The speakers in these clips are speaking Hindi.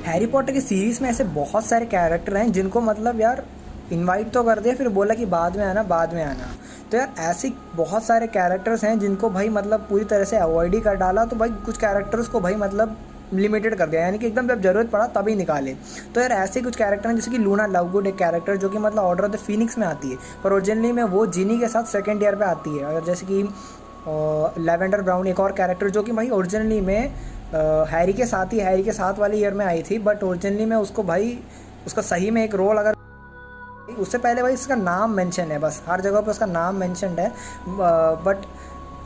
हैरी पॉटर की सीरीज़ में ऐसे बहुत सारे कैरेक्टर हैं जिनको मतलब यार इनवाइट तो कर दिया, फिर बोला कि बाद में आना बाद में आना। तो यार ऐसी बहुत सारे कैरेक्टर्स हैं जिनको भाई मतलब पूरी तरह से अवॉइड ही कर डाला। तो भाई कुछ कैरेक्टर्स को भाई मतलब लिमिटेड कर दिया, यानी कि एकदम जब जरूरत पड़ा तभी निकाले। तो यार ऐसे कुछ कैरेक्टर हैं जैसे कि लूना लवगुड, एक कैरेक्टर जो कि मतलब ऑर्डर ऑफ द फीनिक्स में आती है, पर ओरिजिनली में वो जिनी के साथ सेकेंड ईयर पे आती है। और जैसे कि लेवेंडर ब्राउन एक और कैरेक्टर जो कि भाई ओरिजिनली में हैरी के साथ ही, हैरी के साथ वाले ईयर में आई थी, बट ओरिजिनली में उसको भाई उसका सही में एक रोल, अगर उससे पहले भाई इसका नाम मेंशन है, बस हर जगह पे उसका नाम मेंशनड है, बट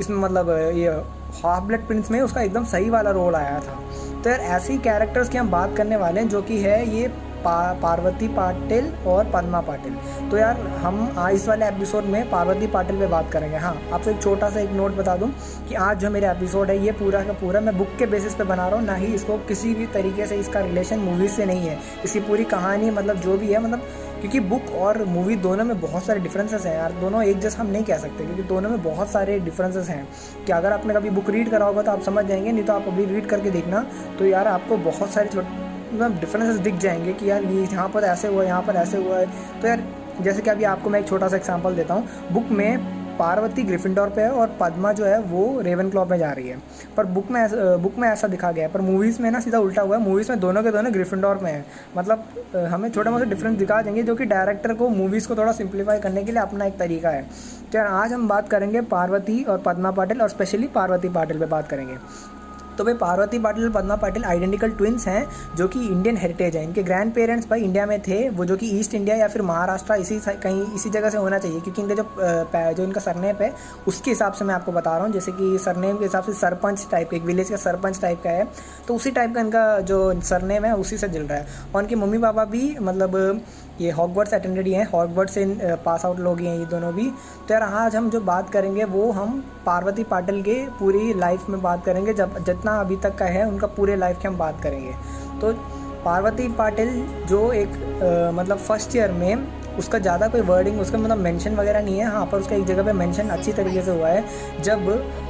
इसमें मतलब ये हाफ ब्लड प्रिंस में उसका एकदम सही वाला रोल आया था। तो यार ऐसी कैरेक्टर्स की हम बात करने वाले हैं जो कि है ये पार्वती पाटिल और पद्मा पाटिल। तो यार हम आज इस वाले एपिसोड में पार्वती पाटिल पे बात करेंगे। हाँ, आपको एक छोटा सा एक नोट बता दूं कि आज जो मेरा एपिसोड है ये पूरा का पूरा मैं बुक के बेसिस पे बना रहा हूँ, ना ही इसको किसी भी तरीके से इसका रिलेशन मूवीज़ से नहीं है। इसकी पूरी कहानी मतलब जो भी है, मतलब क्योंकि बुक और मूवी दोनों में बहुत सारे डिफरेंसेस हैं यार, दोनों एक जैसा हम नहीं कह सकते क्योंकि दोनों में बहुत सारे डिफरेंसेस हैं। कि अगर आपने कभी बुक रीड करा होगा तो आप समझ जाएंगे, नहीं तो आप अभी रीड करके देखना तो यार आपको बहुत सारे मतलब डिफरेंसेस दिख जाएंगे कि यार ये यहाँ पर ऐसे हुआ है, यहाँ पर ऐसे हुआ है। तो यार जैसे कि अभी आपको मैं एक छोटा सा एग्जांपल देता हूँ। बुक में पार्वती ग्रिफिंडोर पे है और पद्मा जो है वो रेवेनक्लॉ पे जा रही है, पर बुक में ऐसा दिखा गया है, पर मूवीज़ में ना सीधा उल्टा हुआ है। मूवीज़ में दोनों के दोनों ग्रिफिंडोर में है। मतलब हमें छोटे मोटे डिफरेंस दिखा देंगे जो कि डायरेक्टर को मूवीज़ को थोड़ा सिंप्लीफाई करने के लिए अपना एक तरीका है। तो यार आज हम बात करेंगे पार्वती और पद्मा पाटिल, और स्पेशली पार्वती पाटिल पे बात करेंगे। तो भाई पार्वती पाटिल और पद्मा पाटिल आइडेंटिकल ट्विंस हैं जो कि इंडियन हेरिटेज है। इनके ग्रैंड पेरेंट्स भाई इंडिया में थे, वो जो कि ईस्ट इंडिया या फिर महाराष्ट्र कहीं इसी जगह से होना चाहिए, क्योंकि इनके जो इनका सरनेम है उसके हिसाब से मैं आपको बता रहा हूँ। जैसे कि सरनेम के हिसाब से सरपंच टाइप, एक विलेज का सरपंच टाइप का है, तो उसी टाइप का इनका जो सरनेम है उसी से जुड़ रहा है। और इनके मम्मी पापा भी मतलब ये हॉगवर्ट्स अटेंडेड ही हैं, हॉगवर्ट्स से पास आउट लोग ही हैं ये दोनों भी। तो यार आज हम जो बात करेंगे वो हम पार्वती पाटिल के पूरी लाइफ में बात करेंगे, जब जितना अभी तक का है उनका पूरे लाइफ की हम बात करेंगे। तो पार्वती पाटिल जो एक मतलब फर्स्ट ईयर में उसका ज़्यादा कोई वर्डिंग उसका मतलब मेंशन वगैरह नहीं है, हाँ पर उसका एक जगह पे मेंशन अच्छी तरीके से हुआ है जब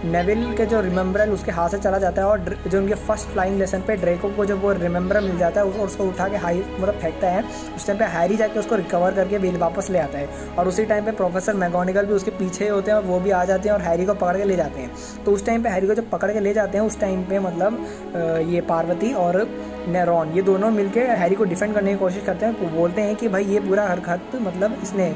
नेविल के जो रिमेंबरल उसके हाथ से चला जाता है और जो उनके फर्स्ट फ्लाइंग लेसन पे ड्रेको को जब वो रिमेंबरल मिल जाता है और उसको उठा के हाई मतलब फेंकता है, उस टाइम पे हैरी जाके उसको रिकवर करके भी वापस ले आता है। और उसी टाइम पे प्रोफेसर मैगोनिगल भी उसके पीछे होते हैं और वो भी आ जाते हैं और हैरी को पकड़ के ले जाते हैं। तो उस टाइम पे हैरी को जब पकड़ के ले जाते हैं उस टाइम पे मतलब ये पार्वती और रॉन ये दोनों मिलकर हैरी को डिफेंड करने की कोशिश करते हैं। बोलते हैं कि भाई ये पूरा हरकत मतलब इसने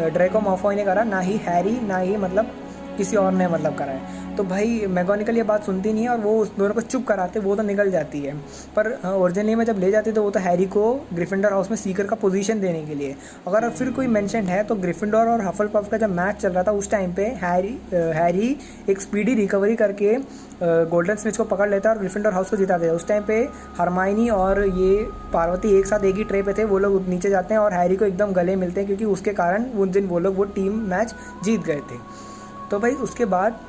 ड्रेको माल्फॉय ने करा, ना ही हैरी ना ही मतलब किसी और ने मतलब करा है। तो भाई मैगोनिकल ये बात सुनती नहीं है और वो उस दोनों को चुप कराते, वो तो निकल जाती है। पर ओरिजिनली में जब ले जाती है तो वो तो हैरी को ग्रिफिंडोर हाउस में सीकर का पोजीशन देने के लिए। अगर फिर कोई मेंशन है तो ग्रिफिंडोर और हफलपफ का जब मैच चल रहा था उस टाइम पे हैरी एक स्पीडी रिकवरी करके गोल्डन स्मिथ को पकड़ लेता है और ग्रिफिंडोर हाउस को जिता देता है। उस टाइम पे हरमाइनी और ये पार्वती एक साथ एक ही ट्रे पे थे, वो लोग नीचे जाते हैं और हैरी को एकदम गले मिलते हैं क्योंकि उसके कारण उस दिन वो लोग वो टीम मैच जीत गए थे। तो भाई उसके बाद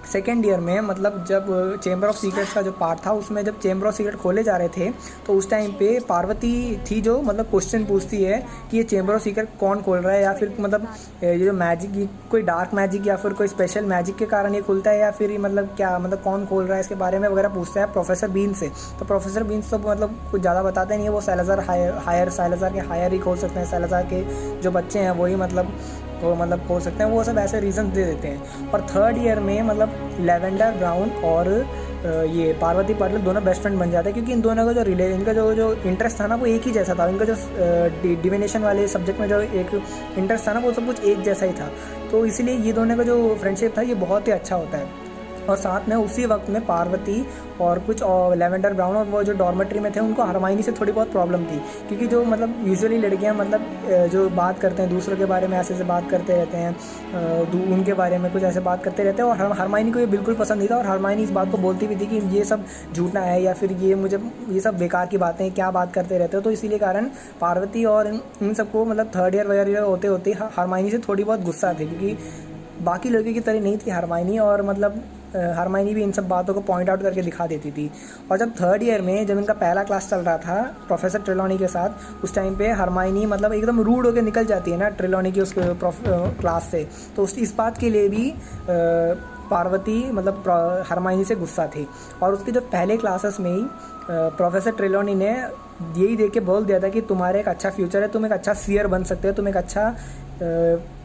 सेकेंड ईयर में मतलब जब चेंबर ऑफ सीक्रेट्स का जो पार्ट था उसमें जब चेंबर ऑफ सीक्रेट खोले जा रहे थे तो उस टाइम पे पार्वती थी जो मतलब क्वेश्चन पूछती है कि ये चेंबर ऑफ सीक्रेट कौन खोल रहा है, या फिर मतलब ये जो मैजिक कोई डार्क मैजिक या फिर कोई स्पेशल मैजिक के कारण ये खुलता है, या फिर मतलब क्या मतलब कौन खोल रहा है इसके बारे में वगैरह पूछते हैं प्रोफेसर बीन से। तो प्रोफेसर बीन्स तो मतलब कुछ ज़्यादा बताते नहीं है, वो सैलाज़र सैलाज़र के हायर ही खोल सकते हैं, सैलाज़र के जो बच्चे हैं वही मतलब खोल सकते हैं, वो सब ऐसे रीज़न दे देते हैं। और थर्ड ईयर में मतलब लेवेंडर ब्राउन और ये पार्वती पाटिल दोनों बेस्ट फ्रेंड बन जाते हैं क्योंकि इन दोनों का इनका जो इंटरेस्ट था ना वो एक ही जैसा था। इनका जो डिविनेशन वाले सब्जेक्ट में जो एक इंटरेस्ट था ना वो सब कुछ एक जैसा ही था, तो इसीलिए ये दोनों का जो फ्रेंडशिप था ये बहुत ही अच्छा होता है। और साथ में उसी वक्त में पार्वती और कुछ लेवेंडर ब्राउन और वो जो डॉर्मेट्री में थे उनको हरमाइनी से थोड़ी बहुत प्रॉब्लम थी, क्योंकि जो मतलब यूजुअली लड़कियां मतलब जो बात करते हैं दूसरों के बारे में ऐसे बात करते रहते हैं, उनके बारे में कुछ ऐसे बात करते रहते हैं, और हरमाइनी को ये बिल्कुल पसंद नहीं था। और हरमाइनी इस बात को बोलती भी थी कि ये सब झूठना है या फिर ये सब बेकार की बातें क्या बात करते रहते हो। तो इसीलिए कारण पार्वती और इन सबको मतलब थर्ड ईयर वगैरह होते होते हरमाइनी से थोड़ी बहुत गुस्सा थी, क्योंकि बाकी लड़कियों की तरह नहीं थी हरमाइनी, और मतलब हरमाइनी भी इन सब बातों को पॉइंट आउट करके दिखा देती थी। और जब थर्ड ईयर में जब इनका पहला क्लास चल रहा था प्रोफेसर ट्रेलॉनी के साथ, उस टाइम पे हरमाइनी मतलब एकदम रूड होकर निकल जाती है ना ट्रेलॉनी की उस क्लास से। तो इस बात के लिए भी पार्वती मतलब हरमाइनी से गुस्सा थी, और उसके जो पहले क्लासेस में ही प्रोफेसर ट्रेलॉनी ने यही देख के बोल दिया था कि तुम्हारे एक अच्छा फ्यूचर है, तुम एक अच्छा सीयर बन सकते हो, तुम एक अच्छा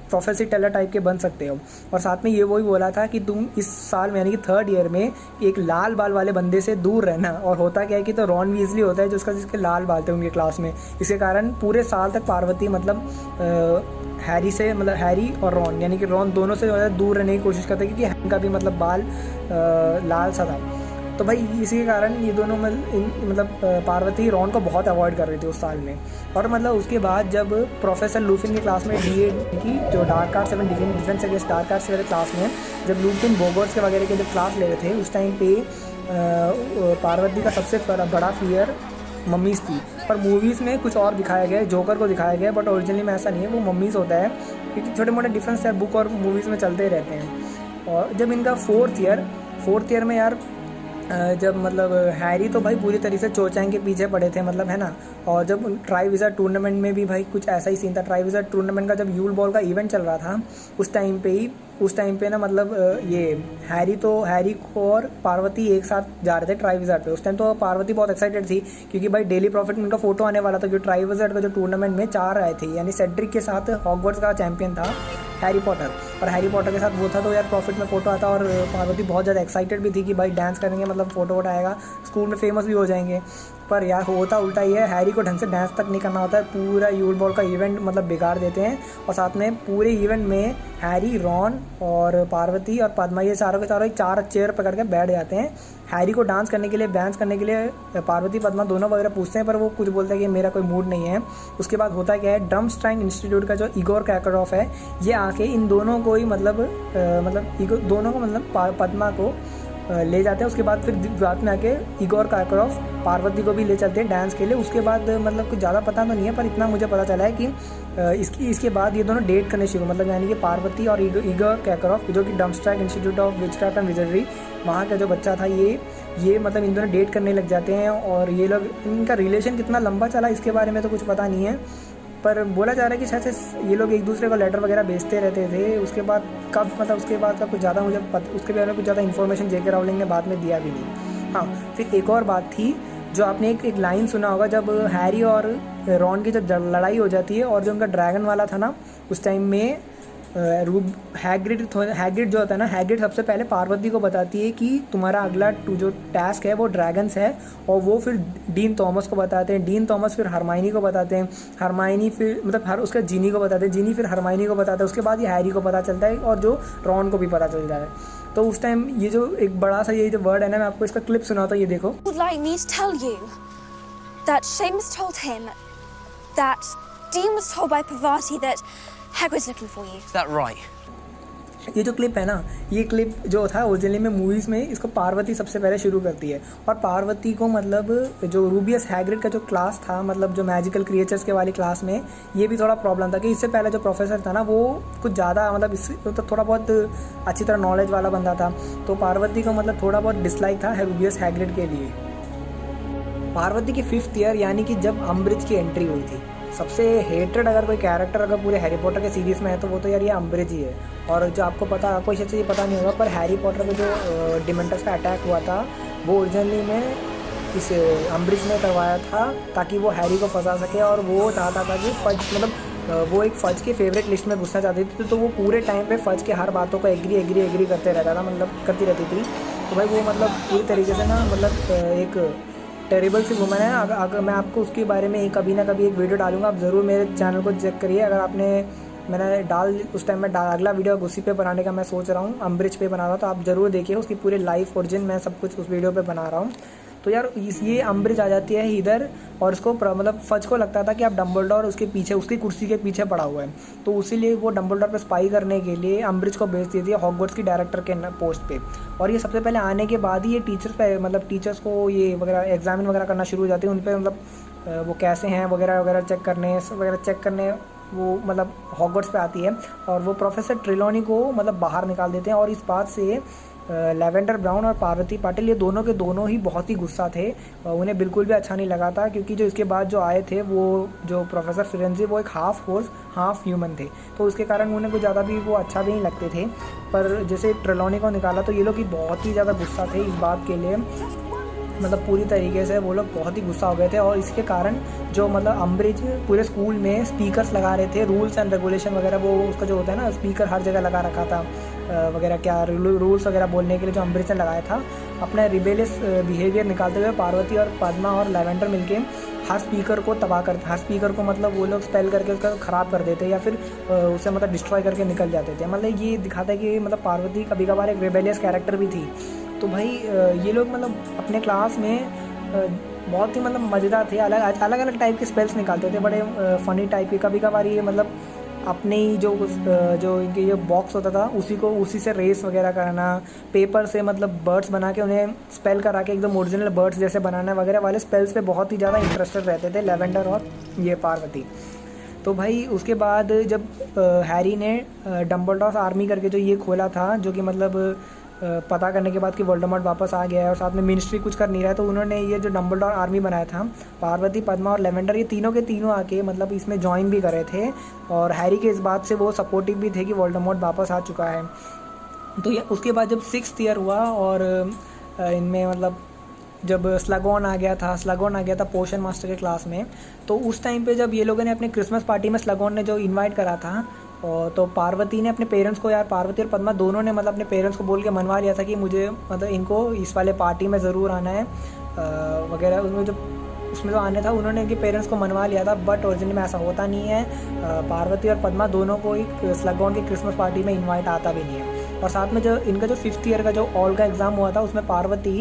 प्रोफेसर टेलर टाइप के बन सकते हो। और साथ में ये वही बोला था कि तुम इस साल में यानी कि 3rd ईयर में एक लाल बाल वाले बंदे से दूर रहना। और होता क्या है कि तो रॉन वीजली होता है जिसके लाल बाल थे उनके क्लास में, इसके कारण पूरे साल तक पार्वती मतलब हैरी से मतलब हैरी और रॉन यानी कि रॉन दोनों से ज़्यादा दूर रहने की कोशिश करते, क्योंकि हैरी का भी मतलब बाल लाल सा था। तो भाई इसी के कारण ये दोनों मतलब पार्वती रॉन को बहुत अवॉइड कर रही थी उस साल में। और मतलब उसके बाद जब प्रोफेसर लूफिन की क्लास में DA की जो डार्क आर्ट्स एवं डिफेंस अगेंस्ट डार्क आर्ट्स वाले क्लास में जब लूफिन बोगर्स के वगैरह के जब क्लास ले रहे थे, उस टाइम पे पार्वती का सबसे बड़ा फियर मम्मीज़ थी। पर मूवीज़ में कुछ और दिखाया गया है, जोकर को दिखाया गया है, बट ओरिजिनली में ऐसा नहीं है, वो मम्मीज़ होता है, क्योंकि छोटे मोटे डिफरेंस यार बुक और मूवीज़ में चलते ही रहते हैं। और जब इनका 4th ईयर में यार जब मतलब हैरी तो भाई पूरी तरीके से चोचैंग के पीछे पड़े थे, मतलब है ना। और जब ट्राईविज़ार्ड टूर्नामेंट में भी भाई कुछ ऐसा ही सीन था। ट्राईविज़ार्ड टूर्नामेंट का जब यूल बॉल का इवेंट चल रहा था उस टाइम पे ना मतलब ये हैरी को और पार्वती एक साथ जा रहे थे ट्राईविज़ार्ड पे। उस टाइम तो पार्वती बहुत एक्साइटेड थी, क्योंकि भाई डेली प्रॉफिट में उनका फोटो आने वाला था, क्योंकि ट्राईविज़ार्ड का जो टूर्नामेंट में 4 आए थे, यानी सेड्रिक के साथ हॉगवर्ट्स का चैंपियन था हैरी पॉटर, और हैरी पॉटर के साथ वो था, तो यार प्रॉफिट में फ़ोटो आता। और पार्वती बहुत ज़्यादा एक्साइटेड भी थी कि भाई डांस करेंगे, मतलब फ़ोटो आएगा, स्कूल में फेमस भी हो जाएंगे। पर यार होता उल्टा ही है, हैरी को ढंग से डांस तक नहीं करना होता है, पूरा यूल बॉल का इवेंट मतलब बिगाड़ देते हैं। और साथ में पूरे इवेंट में हैरी, रॉन और पार्वती और पद्मा ये चारों के चारों 4 चेयर पकड़ के बैठ जाते हैं हैरी को डांस करने के लिए। पार्वती पद्मा दोनों वगैरह पूछते हैं, पर वो कुछ बोलते हैं कि मेरा कोई मूड नहीं है। उसके बाद होता क्या है, ड्रमस्ट्राइंग इंस्टीट्यूट का जो इगोर कैकरॉफ है, ये आके इन दोनों को ही मतलब पद्मा को ले जाते हैं। उसके बाद फिर रात में आके इगोर कैकरॉफ पार्वती को भी ले चलते हैं डांस के लिए। उसके बाद मतलब कुछ ज़्यादा पता तो नहीं है, पर इतना मुझे पता चला है कि इसके बाद ये दोनों डेट करने शुरू, मतलब यानी कि पार्वती और इगोर कैकरॉफ जो कि ड्रमस्ट्राइक इंस्टीट्यूट ऑफ विचक्राफ्ट एंड विजरी वहाँ का जो बच्चा था, ये मतलब इन दोनों डेट करने लग जाते हैं। और ये लोग, इनका रिलेशन कितना लंबा चला इसके बारे में तो कुछ पता नहीं है, पर बोला जा रहा है कि शायद से ये लोग एक दूसरे को लेटर वगैरह भेजते रहते थे। उसके बाद उसके बाद का कुछ ज़्यादा मुझे उसके बारे में कुछ ज़्यादा इन्फॉर्मेशन J.K. राउलिंग ने बाद में दिया भी नहीं। हाँ, फिर एक और बात थी, जो आपने एक लाइन सुना होगा, जब हैरी और रॉन की जब लड़ाई हो जाती है और जो उनका ड्रैगन वाला था ना, उस टाइम में हैग्रिड जो होता है ना, हैग्रिड सबसे पहले पार्वती को बताती है कि तुम्हारा अगला जो टास्क है वो ड्रैगन्स है, और वो फिर डीन थॉमस को बताते हैं, डीन थॉमस फिर हरमाइनी को बताते हैं, हरमाइनी फिर मतलब उसका जीनी को बताते हैं, जीनी फिर हरमाइनी को बताता है। उसके बाद ये हैरी को पता चलता है और जो रॉन को भी पता चल जाता है। तो उस टाइम ये जो एक बड़ा सा ये जो वर्ड है ना, मैं आपको इसका क्लिप सुनाता हूँ, ये देखो। Hagrid's looking for you. Is that right? ये जो क्लिप है ना, ये क्लिप जो था ओरिजिनली में मूवीज़ में इसको पार्वती सबसे पहले शुरू करती है। और पार्वती को मतलब जो रूबियस हैग्रिड का जो क्लास था, मतलब जो मैजिकल क्रिएचर्स के वाली क्लास में, ये भी थोड़ा प्रॉब्लम था कि इससे पहले जो प्रोफेसर था ना, वो कुछ ज़्यादा मतलब इससे तो थोड़ा बहुत अच्छी तरह नॉलेज वाला बंदा था। तो पार्वती को मतलब थोड़ा बहुत डिसलाइक था रूबियस हैग्रिड के लिए। पार्वती की 5th ईयर यानी कि जब अम्ब्रिज की एंट्री हुई थी, सबसे हेटेड अगर कोई कैरेक्टर अगर पूरे हैरी पॉटर के सीरीज़ में है तो वो तो यार ये अम्ब्रिज ही है। और जो आपको शायद से ये पता नहीं होगा, पर हैरी पॉटर में जो डिमेंटर्स का अटैक हुआ था, वो ओरिजिनली में इस अम्ब्रिज ने करवाया था ताकि वो हैरी को फंसा सके। और वो चाहता था कि फज मतलब वो एक फज के फेवरेट लिस्ट में घुसना चाहती थी, तो वो पूरे टाइम पे फज के हर बातों को एग्री करते रहता था, मतलब करती रहती थी। तो भाई वो मतलब पूरी तरीके से ना मतलब एक टेरिबल सी वुमन है। अगर मैं आपको उसके बारे में कभी ना कभी एक वीडियो डालूंगा, आप ज़रूर मेरे चैनल को चेक करिए। अगर मैंने उस टाइम में अगला वीडियो उसी पे बनाने का मैं सोच रहा हूँ, अम्ब्रिज पे बना रहा हूँ, तो आप ज़रूर देखिए उसकी पूरी लाइफ ओरिजिन, मैं सब कुछ उस वीडियो पे बना रहा हूँ। तो यार ये अम्ब्रिज आ जाती है इधर, और उसको मतलब फज को लगता था कि अब डम्बलडोर उसके पीछे, उसकी कुर्सी के पीछे पड़ा हुआ है, तो उसीलिए वो डम्बलडोर पे स्पाई करने के लिए अम्ब्रिज को भेज देती है हॉगवर्ट्स की डायरेक्टर के पोस्ट पे। और ये सबसे पहले आने के बाद ही ये टीचर्स को ये वगैरह एग्जामिन वगैरह करना शुरू हो जाती है, उन पर मतलब वो कैसे हैं वगैरह चेक करने वो मतलब हॉगवर्ट्स पे आती है। और वो प्रोफेसर ट्रेलॉनी को मतलब बाहर निकाल देते हैं, और इस बात से लेवेंडर ब्राउन और पार्वती पाटिल ये दोनों के दोनों ही बहुत ही गुस्सा थे। उन्हें बिल्कुल भी अच्छा नहीं लगा था, क्योंकि जो इसके बाद जो आए थे वो जो प्रोफेसर फिरेंजी वो एक हाफ होर्स हाफ ह्यूमन थे, तो उसके कारण उन्हें कुछ ज़्यादा भी वो अच्छा भी नहीं लगते थे। पर जैसे ट्रेलॉनी को निकाला तो ये लोग ही बहुत ही ज़्यादा गुस्सा थे इस बात के लिए, मतलब पूरी तरीके से वो लोग बहुत ही गुस्सा हो गए थे। और इसके कारण जो मतलब अम्बरिज पूरे स्कूल में स्पीकर्स लगा रहे थे, रूल्स एंड रेगुलेशन वगैरह, वो उसका जो होता है ना स्पीकर हर जगह लगा रखा था वगैरह, क्या रूल्स वगैरह बोलने के लिए जो अम्बरिज ने लगाया था, अपना रिबेलियस बिहेवियर निकालते हुए पार्वती और पद्मा और लेवेंडर मिलके हर स्पीकर को तबाह करते, हर स्पीकर को मतलब वो लोग स्पेल करके उसका ख़राब कर देते या फिर उसे मतलब डिस्ट्रॉय करके निकल जाते थे। मतलब ये दिखाता है कि मतलब पार्वती कभी कभार एक रिबेलियस कैरेक्टर भी थी। तो भाई ये लोग मतलब अपने क्लास में बहुत ही मतलब मज़ेदार थे, अलग अलग टाइप के स्पेल्स निकालते थे, बड़े फ़नी टाइप के। कभी कभार ये मतलब अपने ही जो इनके ये बॉक्स होता था उसी से रेस वगैरह करना, पेपर से मतलब बर्ड्स बना के उन्हें स्पेल करा के एकदम ओरिजिनल बर्ड्स जैसे बनाना वगैरह वाले स्पेल्स पे बहुत ही ज़्यादा इंटरेस्टेड रहते थे लेवेंडर और ये पार्वती। तो भाई उसके बाद जब हैरी ने डम्बलडोर आर्मी करके जो ये खोला था, जो कि मतलब पता करने के बाद कि वोल्डेमॉर्ट वापस आ गया है और साथ में मिनिस्ट्री कुछ कर नहीं रहा है, तो उन्होंने ये जो डम्बलडोर आर्मी बनाया था, पार्वती, पद्मा और लेवेंडर ये तीनों के तीनों आके मतलब इसमें ज्वाइन भी करे थे। और हैरी के इस बात से वो सपोर्टिव भी थे कि वोल्डेमॉर्ट वापस आ चुका है। तो ये उसके बाद जब 6th ईयर हुआ और इनमें मतलब जब स्लगॉन आ गया था पोशन मास्टर के क्लास में, तो उस टाइम पे जब ये लोगों ने अपने क्रिसमस पार्टी में स्लगॉन ने जो इनवाइट करा था, और तो पार्वती ने अपने पेरेंट्स को, यार पार्वती और पद्मा दोनों ने मतलब अपने पेरेंट्स को बोल के मनवा लिया था कि मुझे मतलब इनको इस वाले पार्टी में ज़रूर आना है वगैरह। उसमें जो आने था उन्होंने इनके पेरेंट्स को मनवा लिया था, बट ओरिजिनल में ऐसा होता नहीं है। पार्वती और पद्मा दोनों को ही स्लगॉन की क्रिसमस पार्टी में इन्वाइट आता भी नहीं है। और साथ में जो इनका जो 5th ईयर का जो ऑल का एग्ज़ाम हुआ था, उसमें पार्वती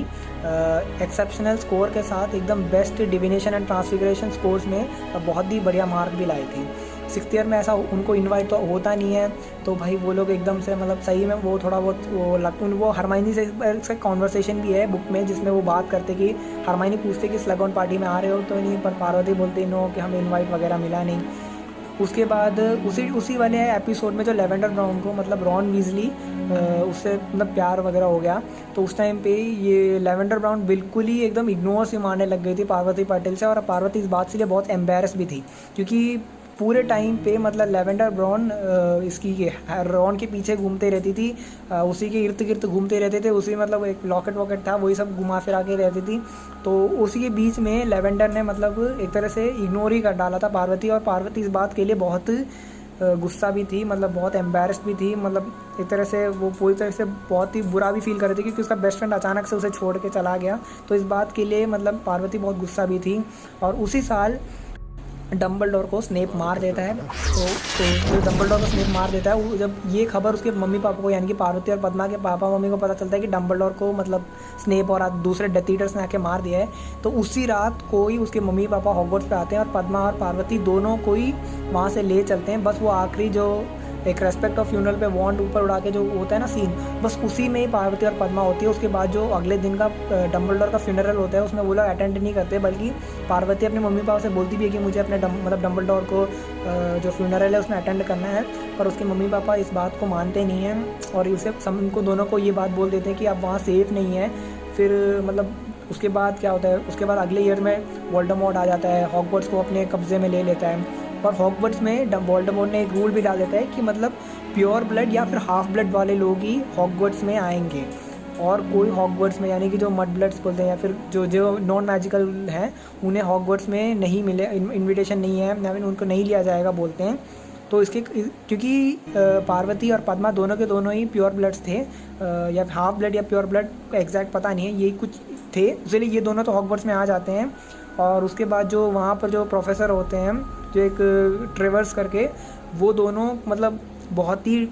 एक्सेप्शनल स्कोर के साथ एकदम best divination and transfiguration scores में बहुत ही बढ़िया मार्क भी लाई थी। 6th ईयर में ऐसा उनको इनवाइट तो होता नहीं है, तो भाई वो लोग एकदम से मतलब सही में वो थोड़ा बहुत वो हरमाइनी से कॉन्वर्सेशन भी है बुक में, जिसमें वो बात करते कि हरमाइनी पूछते कि स्लगॉन पार्टी में आ रहे हो तो नहीं, पर पार्वती बोलते नो कि हमें इनवाइट वगैरह मिला नहीं। उसके बाद उसी वाले एपिसोड में जो लेवेंडर ब्राउन को मतलब रॉन वीजली उससे मतलब प्यार वगैरह हो गया, तो उस टाइम पे ये लेवेंडर ब्राउन बिल्कुल ही एकदम इग्नोर से मारने लग गई थी पार्वती पाटिल से। और पार्वती इस बात से लिए बहुत एम्बेरस भी थी, क्योंकि पूरे टाइम पे मतलब लेवेंडर ब्राउन इसकी रॉन के पीछे घूमते रहती थी, उसी के इर्द गिर्द घूमते रहते थे, उसी मतलब एक लॉकेट वॉकेट था वही सब घुमा फिरा के रहती थी। तो उसी के बीच में लेवेंडर ने मतलब एक तरह से इग्नोर ही कर डाला था पार्वती, और पार्वती इस बात के लिए बहुत गुस्सा भी थी, मतलब बहुत एम्बेरस्ड भी थी, मतलब एक तरह से वो पूरी तरह से बहुत ही बुरा भी फील कर रही थी क्योंकि उसका बेस्ट फ्रेंड अचानक से उसे छोड़ के चला गया। तो इस बात के लिए मतलब पार्वती बहुत गुस्सा भी थी। और उसी साल डम्बलडोर को स्नेप मार देता है। तो जो डम्बलडोर को स्नेप मार देता है, जब ये खबर उसके मम्मी पापा को यानी कि पार्वती और पद्मा के पापा मम्मी को पता चलता है कि डम्बलडोर को मतलब स्नेप और दूसरे डेथ ईटर्स ने आके मार दिया है, तो उसी रात को ही उसके मम्मी पापा हॉगवर्ट्स पे आते हैं और पद्मा और पार्वती दोनों को ही वहाँ से ले चलते हैं। बस वो आखिरी जो एक रेस्पेक्ट ऑफ फ्यूनरल पे वॉन्ड ऊपर उड़ा के जो होता है ना सीन, बस उसी में ही पार्वती और पद्मा होती है। उसके बाद जो अगले दिन का डम्बलडोर का फ्यूनरल होता है उसमें वो लोग अटेंड नहीं करते, बल्कि पार्वती अपने मम्मी पापा से बोलती भी है कि मुझे अपने मतलब डम्बलडोर को जो फ्यूनरल है उसमें अटेंड करना है, पर उसके मम्मी पापा इस बात को मानते नहीं हैं और इसे उनको दोनों को ये बात बोल देते हैं कि अब वहाँ सेफ़ नहीं है। फिर मतलब उसके बाद क्या होता है, उसके बाद अगले ईयर में वोल्डेमॉर्ट आ जाता है, हॉगवर्ट्स को अपने कब्जे में ले लेता है। और हॉगवर्ट्स में वोल्डेमॉर्ट ने एक रूल भी डाल देता है कि मतलब प्योर ब्लड या फिर हाफ ब्लड वाले लोग ही हॉगवर्ट्स में आएंगे, और कोई हॉगवर्ट्स में यानी कि जो मड ब्लड्स बोलते हैं या फिर जो नॉन मैजिकल हैं उन्हें हॉगवर्ट्स में नहीं मिले, इनविटेशन नहीं है या फिर उनको नहीं लिया जाएगा बोलते हैं। तो इसके क्योंकि पार्वती और पद्मा दोनों के दोनों ही प्योर ब्लड्स थे, या हाफ ब्लड या प्योर ब्लड का एग्जैक्ट पता नहीं है, यही कुछ थे, इसलिए ये दोनों तो हॉगवर्ट्स में आ जाते हैं। और उसके बाद जो वहाँ पर जो प्रोफेसर होते हैं जो एक ट्रेवर्स करके, वो दोनों मतलब बहुत ही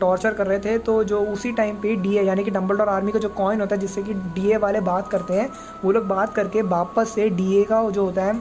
टॉर्चर कर रहे थे। तो जो उसी टाइम पे डीए यानी कि डम्बलडोर आर्मी का जो कॉइन होता है जिससे कि डीए वाले बात करते हैं, वो लोग बात करके वापस से डीए का जो होता है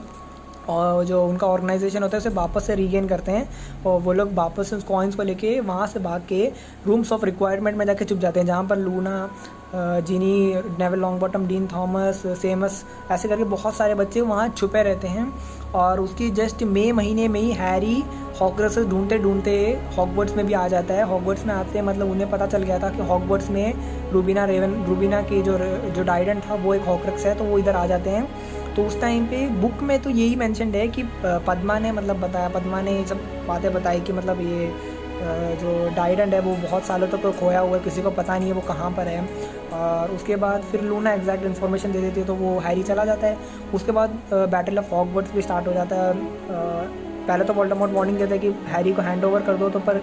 और जो उनका ऑर्गेनाइजेशन होता है उसे वापस से रीगेन करते हैं, और वो लोग वापस से उस कॉइन्स को लेके वहाँ से भाग के रूम्स ऑफ रिक्वायरमेंट में जाके छुप जाते हैं, जहाँ पर लूना जिनी, नेविल लॉन्गबॉटम, डीन थॉमस, सेमस, ऐसे करके बहुत सारे बच्चे वहाँ छुपे रहते हैं। और उसकी जस्ट मई महीने में ही हैरी हॉगवर्ट्स ढूंढते ढूंढते हॉगवर्ट्स में भी आ जाता है। हॉगवर्ट्स में आते मतलब उन्हें पता चल गया था कि हॉगवर्ट्स में रूबीना के जो डायडन था वो एक हॉक्रक्स है, तो वो इधर आ जाते हैं। तो उस टाइम पे बुक में तो यही मेंशन्ड है कि पद्मा ने मतलब बताया, पद्मा ने सब बातें बताई कि मतलब ये जो डायडन है वो बहुत सालों तक तो खोया हुआ है, किसी को पता नहीं है वो कहाँ पर है। और उसके बाद फिर लूना एग्जैक्ट इन्फॉर्मेशन दे देती है, तो वो हैरी चला जाता है। उसके बाद बैटल ऑफ हॉगवर्ट्स भी स्टार्ट हो जाता है। पहले तो वोल्डेमॉर्ट वार्निंग देता है कि हैरी को हैंड ओवर कर दो, तो पर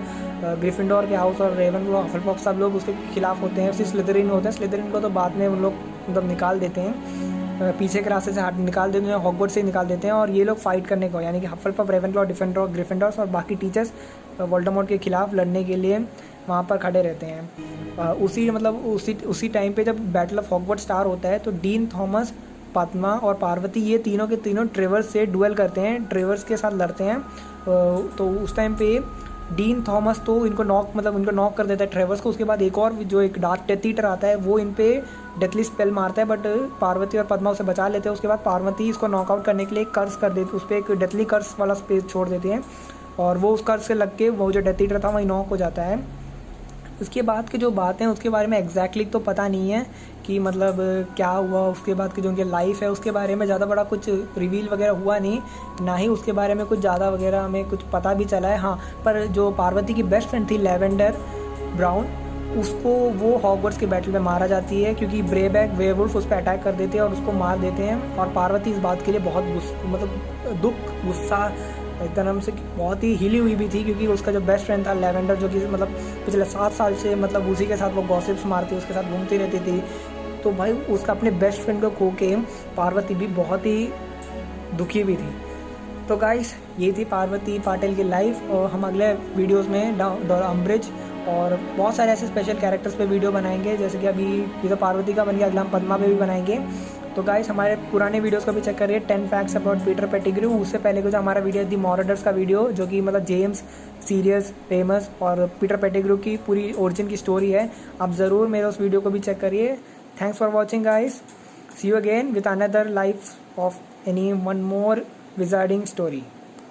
ग्रिफिंडोर के हाउस और रेवेनक्लॉ, हफलपफ सब लोग उसके खिलाफ होते हैं। सिर्फ स्लिदरिन होते हैं, स्लिदरिन को तो बाद में उन लोग मतलब निकाल देते हैं, पीछे के रास्ते से हाथ निकाल देते हैं, हॉगवर्ट्स से निकाल देते हैं। और ये लोग फाइट करने को, यानी कि हफलपफ, रेवेनक्लॉ, ग्रिफिंडोर्स और बाकी टीचर्स वोल्डेमॉर्ट के खिलाफ लड़ने के लिए वहाँ पर खड़े रहते हैं। उसी टाइम पे जब बैटल ऑफ हॉगवर्ट्स स्टार्ट होता है, तो डीन थॉमस, पद्मा और पार्वती ये तीनों के तीनों ट्रेवर्स से डुएल करते हैं, ट्रेवर्स के साथ लड़ते हैं। तो उस टाइम पे डीन थॉमस तो इनको नॉक कर देता है ट्रेवर्स को। उसके बाद एक और जो एक डार्क डेथ ईटर आता है वो इन पे डेथली स्पेल मारता है, बट पार्वती और पद्मा उसे बचा लेते हैं। उसके बाद पार्वती इसको नॉकआउट करने के लिए कर्स कर देती, उस पर एक डेथली कर्स वाला स्पेस छोड़ देती हैं, और वो उस कर्स से लग के वो जो डेथ ईटर था वही नॉक हो जाता है। उसके बाद की जो बातें उसके बारे में एग्जैक्टली तो पता नहीं है कि मतलब क्या हुआ। उसके बाद की जो उनकी लाइफ है उसके बारे में ज़्यादा बड़ा कुछ रिवील वगैरह हुआ नहीं, ना ही उसके बारे में कुछ ज़्यादा वगैरह हमें कुछ पता भी चला है। हाँ, पर जो पार्वती की बेस्ट फ्रेंड थी लेवेंडर ब्राउन, उसको वो हॉगवर्ट्स के बैटल में मारा जाती है, क्योंकि ब्रेबैक वेयरवुल्फ उस पर अटैक कर देते हैं और उसको मार देते हैं। और पार्वती इस बात के लिए बहुत गुस्सा एकदम से बहुत ही हिली हुई भी थी, क्योंकि उसका जो बेस्ट फ्रेंड था लेवेंडर, जो कि मतलब पिछले 7 साल से मतलब उसी के साथ वो गॉसिप्स मारती, उसके साथ घूमती रहती थी। तो भाई उसका अपने बेस्ट फ्रेंड को खो के पार्वती भी बहुत ही दुखी भी थी। तो गाइस, ये थी पार्वती पाटिल की लाइफ। और हम अगले वीडियोस में डोरा अम्ब्रिज और बहुत सारे ऐसे स्पेशल कैरेक्टर्स पे वीडियो बनाएंगे, जैसे कि अभी ये तो पार्वती का बन गया, अगला हम पद्मा पे भी बनाएंगे। तो गाइस, हमारे पुराने वीडियोस को भी चेक करिए, 10 फैक्ट्स अबाउट पीटर पेटिग्रू। उससे पहले कुछ हमारा वीडियो दी मॉरडर्स का वीडियो, जो कि मतलब जेम्स, सीरियस, रेमस और पीटर पेटिग्रू की पूरी ओरिजिन की स्टोरी है। आप ज़रूर मेरे उस वीडियो को भी चेक करिए। Thanks for watching guys, see you again with another life of any one more wizarding story.